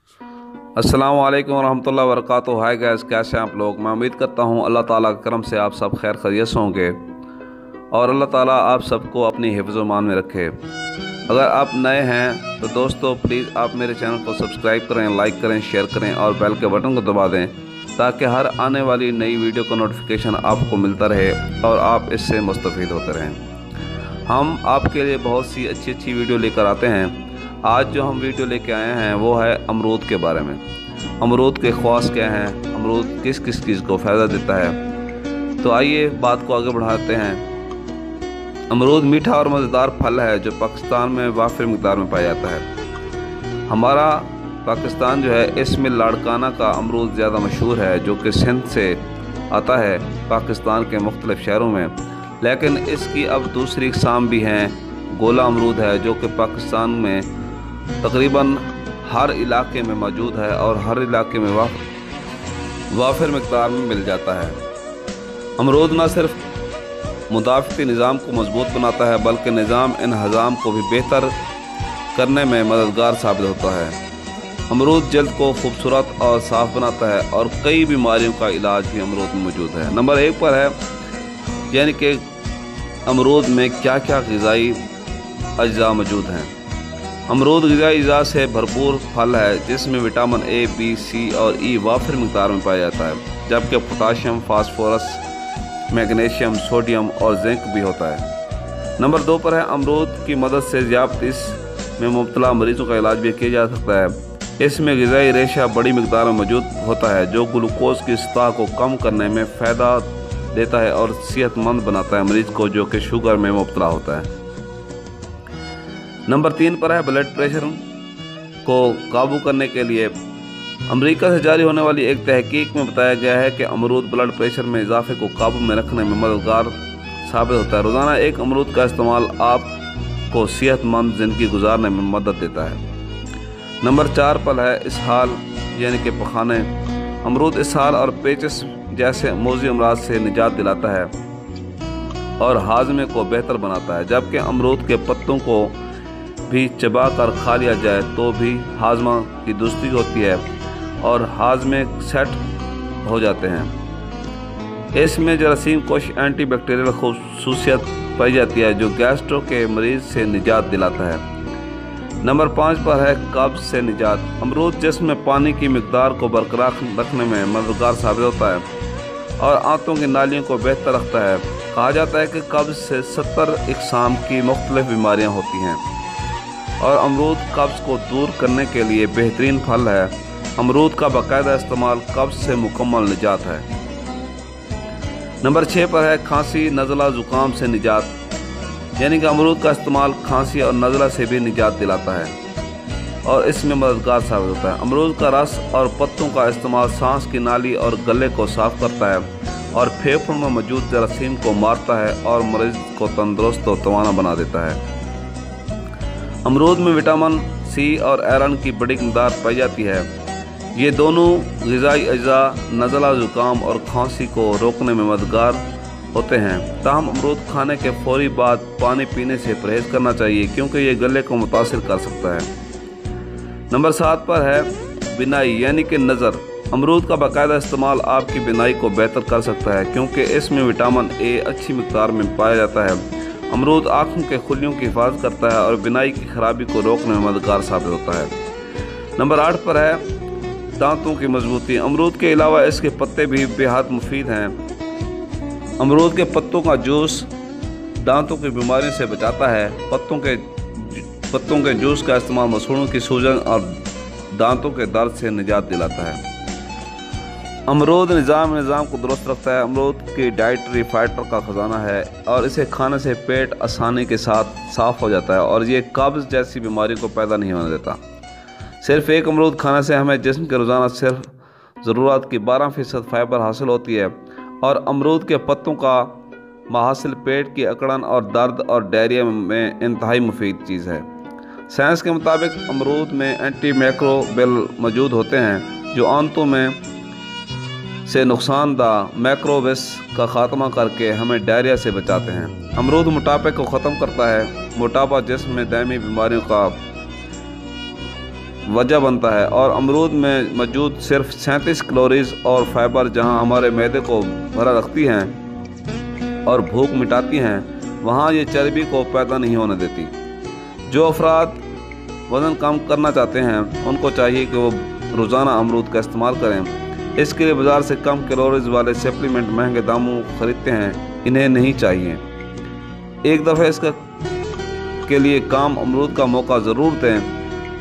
अस्सलाम वालेकुम रहमतुल्लाहि व बरकातुहू। हाय गाइस, कैसे हैं आप लोग। मैं उम्मीद करता हूँ अल्लाह ताला के करम से आप सब खैर खैरियत से होंगे और अल्लाह ताला आप सबको अपनी हिफ्ज़ मान में रखे। अगर आप नए हैं तो दोस्तों प्लीज़ आप मेरे चैनल को सब्सक्राइब करें, लाइक करें, शेयर करें और बेल के बटन को दबा दें ताकि हर आने वाली नई वीडियो का नोटिफिकेशन आपको मिलता रहे और आप इससे मुस्तफ़ीद होते रहें। हम आपके लिए बहुत सी अच्छी वीडियो लेकर आते हैं। आज जो हम वीडियो लेके आए हैं वो है अमरूद के बारे में। अमरूद के ख़वास क्या हैं, अमरूद किस किस चीज़ को फ़ायदा देता है। तो आइए बात को आगे बढ़ाते हैं। अमरूद मीठा और मज़ेदार फल है जो पाकिस्तान में वाफिर मिक़दार में पाया जाता है। हमारा पाकिस्तान जो है इसमें लाड़काना का अमरूद ज़्यादा मशहूर है जो कि सिंध से आता है पाकिस्तान के मुख्तलिफ़ शहरों में। लेकिन इसकी अब दूसरी इक़साम भी हैं। गोला अमरूद है जो कि पाकिस्तान में तकरीबन हर इलाके में मौजूद है और हर इलाके में वाफिर मिक़दार में मिल जाता है। अमरूद न सिर्फ मुदाफ़ती निज़ाम को मजबूत बनाता है बल्कि निज़ाम इन्हज़ाम को भी बेहतर करने में मददगार साबित होता है। अमरूद जल्द को खूबसूरत और साफ़ बनाता है और कई बीमारियों का इलाज भी अमरूद में मौजूद है। नंबर 1 पर है यानी कि अमरूद में क्या क्या ग़िज़ाई अज्जा मौजूद हैं। अमरूद ग़िज़ाई अज्जा से भरपूर फल है जिसमें विटामिन ए, बी, सी और ई वाफिर मिक़दार में पाया जाता है, जबकि पोटाशियम, फास्फोरस, मैग्नीशियम, सोडियम और जिंक भी होता है। नंबर 2 पर है अमरूद की मदद से ज़ियादतीस में मुब्तला मरीज़ों का इलाज भी किया जा सकता है। इसमें ग़िज़ाई रेशा बड़ी मिक़दार में मौजूद होता है जो ग्लूकोज़ की सतह को कम करने में फ़ायदा देता है और सेहतमंद बनाता है मरीज़ को जो कि शुगर में मुब्तला होता है। नंबर 3 पर है ब्लड प्रेशर को काबू करने के लिए अमेरिका से जारी होने वाली एक तहकीक में बताया गया है कि अमरूद ब्लड प्रेशर में इजाफे को काबू में रखने में मददगार साबित होता है। रोज़ाना एक अमरूद का इस्तेमाल आपको सेहतमंद ज़िंदगी गुजारने में मदद देता है। नंबर 4 पर है इसहाल यानी कि पखाने। अमरूद इसहाल और पेचिस जैसे मोज़ी अमराज से निजात दिलाता है और हाजमे को बेहतर बनाता है, जबकि अमरूद के पत्तों को भी चबा कर खा लिया जाए तो भी हाजमा की दुरुस्ती होती है और हाजमे सेट हो जाते हैं। इसमें जरासीम कोश एंटी बैक्टीरियल खसूसियत पाई जाती है जो गैस्ट्रो के मरीज़ से निजात दिलाता है। नंबर 5 पर है कब्ज़ से निजात। अमरूद जिस्म में पानी की मिक़दार को बरकरार रखने में मददगार साबित होता है और आंतों की नालियों को बेहतर रखता है। कहा जाता है कि कब्ज़ से 70 इक़साम की मुख्तलिफ़ बीमारियाँ होती हैं और अमरूद कब्ज़ को दूर करने के लिए बेहतरीन फल है। अमरूद का बाकायदा इस्तेमाल कब्ज़ से मुकम्मल निजात है। नंबर 6 पर है खांसी, नज़ला, ज़ुकाम से निजात, यानी कि अमरूद का इस्तेमाल खांसी और नज़ला से भी निजात दिलाता है और इसमें मददगार साबित होता है। अमरूद का रस और पत्तों का इस्तेमाल सांस की नाली और गले को साफ़ करता है और फेफड़ों में मौजूद जरासीम को मारता है और मरीज़ को तंदुरुस्त और तवाना बना देता है। अमरूद में विटामिन सी और आयरन की बड़ी मिक़दार पाई जाती है। ये दोनों ग़िज़ाई अज्जा नज़ला, ज़ुकाम और खांसी को रोकने में मददगार होते हैं। ताहम अमरूद खाने के फौरी बाद पानी पीने से परहेज़ करना चाहिए क्योंकि ये गले को मुतासिर कर सकता है। नंबर 7 पर है बिनाई यानी कि नज़र। अमरूद का बाकायदा इस्तेमाल आपकी बिनाई को बेहतर कर सकता है क्योंकि इसमें विटामिन ए अच्छी मिक़दार में पाया जाता है। अमरूद आँखों के खुलियों की हिफाजत करता है और बिनाई की खराबी को रोकने में मददगार साबित होता है। नंबर 8 पर है दांतों की मजबूती। अमरूद के अलावा इसके पत्ते भी बेहद मुफीद हैं। अमरूद के पत्तों का जूस दांतों की बीमारी से बचाता है। पत्तों के जूस का इस्तेमाल मसूड़ों की सूजन और दांतों के दर्द से निजात दिलाता है। अमरूद निज़ाम को दुरुस्त रखता है। अमरूद की डाइटरी फाइबर का ख़जाना है और इसे खाने से पेट आसानी के साथ साफ़ हो जाता है और ये कब्ज़ जैसी बीमारी को पैदा नहीं होने देता। सिर्फ एक अमरूद खाने से हमें जिस्म के रोज़ाना सिर्फ ज़रूरत की 12% फाइबर हासिल होती है और अमरूद के पत्तों का महासिल पेट की अकड़न और दर्द और डायरिया में इंतहाई मुफीद चीज़ है। साइंस के मुताबिक अमरूद में एंटी माइक्रोबियल मौजूद होते हैं जो आंतों में से नुकसानदा मैक्रोविस का ख़ात्मा करके हमें डायरिया से बचाते हैं। अमरूद मोटापे को ख़त्म करता है। मोटापा जिस्म में दायमी बीमारियों का وجہ بنتا ہے، اور امرود میں موجود صرف 37 کیلوریز اور فائبر جہاں ہمارے معدے کو بھرا رکھتی ہیں اور بھوک مٹاتی ہیں، وہاں یہ چربی کو پیدا نہیں ہونے دیتی۔ جو افراد وزن کم کرنا چاہتے ہیں ان کو چاہیے کہ وہ روزانہ امرود کا استعمال کریں۔ اس کے لیے بازار سے کم کیلوریز والے سپلیمنٹ مہنگے داموں خریدتے ہیں، انہیں نہیں چاہیے۔ ایک دفعہ اس کے لیے کام امرود کا موقع ضرور دیں۔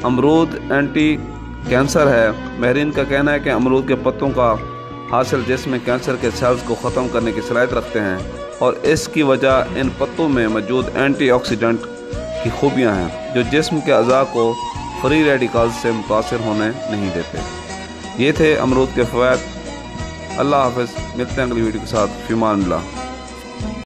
امرود اینٹی کینسر ہے۔ ماہرین کا کہنا ہے کہ امرود کے پتوں کا حاصل جسم میں کینسر کے سیلز کو ختم کرنے کی صلاحیت رکھتے ہیں، اور اس کی وجہ ان پتوں میں موجود اینٹی آکسیڈنٹ کی خوبیاں ہیں جو جسم کے اعضاء کو فری ریڈیکلز سے متاثر ہونے نہیں دیتے۔ یہ تھے امرود کے فوائد۔ اللہ حافظ، ملتے ہیں اگلی ویڈیو کے ساتھ۔ فی امان اللہ۔